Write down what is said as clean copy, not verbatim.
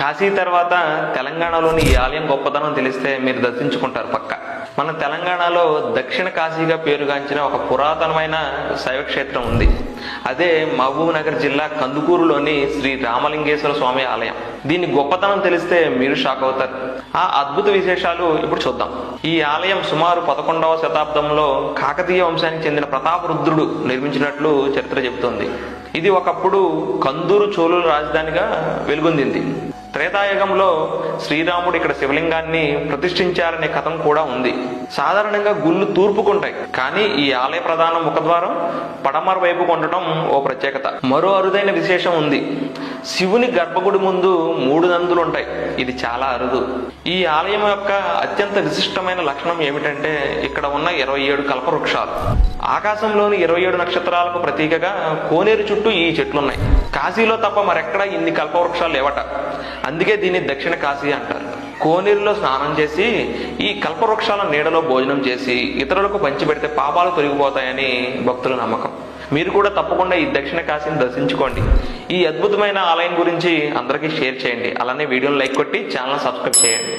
కాశీ తర్వాత తెలంగాణలోని ఈ ఆలయం గొప్పతనం తెలిస్తే మీరు దర్శించుకుంటారు పక్క. మన తెలంగాణలో దక్షిణ కాశీగా పేరుగాంచిన ఒక పురాతనమైన శైవ క్షేత్రం ఉంది. అదే మహబూబ్ నగర్ జిల్లా కందుకూరులోని శ్రీ రామలింగేశ్వర స్వామి ఆలయం. దీని గొప్పతనం తెలిస్తే మీరు షాక్ అవుతారు. ఆ అద్భుత విశేషాలు ఇప్పుడు చూద్దాం. ఈ ఆలయం సుమారు 11వ శతాబ్దంలో కాకతీయ వంశానికి చెందిన ప్రతాపరుద్రుడు నిర్మించినట్లు చరిత్ర చెబుతోంది. ఇది ఒకప్పుడు కందూరు చోళుల రాజధానిగా వెలుగొందింది. త్రేతాయుగంలో శ్రీరాముడు ఇక్కడ శివలింగాన్ని ప్రతిష్ఠించారనే కథం కూడా ఉంది. సాధారణంగా గుళ్ళు తూర్పుకుంటాయి, కానీ ఈ ఆలయ ప్రధాన ముఖద్వారం పడమర వైపుకు ఉండటం ఓ ప్రత్యేకత. మరో అరుదైన విశేషం ఉంది. శివుని గర్భగుడి ముందు 3 నందులు ఉంటాయి. ఇది చాలా అరుదు. ఈ ఆలయం యొక్క అత్యంత విశిష్టమైన లక్షణం ఏమిటంటే ఇక్కడ ఉన్న 27 కల్పవృక్షాలు. ఆకాశంలోని 27 నక్షత్రాలకు ప్రతీకగా కోనేరు చుట్టూ ఈ చెట్లున్నాయి. కాశీలో తప్ప మరెక్కడా ఇన్ని కల్పవృక్షాలు లేవట. అందుకే దీన్ని దక్షిణ కాశీ అంటారు. కోనేరులో స్నానం చేసి ఈ కల్పవృక్షాల నీడలో భోజనం చేసి ఇతరులకు పంచిపెడితే పాపాలు తొలగిపోతాయని భక్తుల నమ్మకం. మీరు కూడా తప్పకుండా ఈ దక్షిణ కాశీని దర్శించుకోండి. ఈ అద్భుతమైన ఆలయం గురించి అందరికీ షేర్ చేయండి. అలానే వీడియోని లైక్ కొట్టి ఛానల్ సబ్స్క్రైబ్ చేయండి.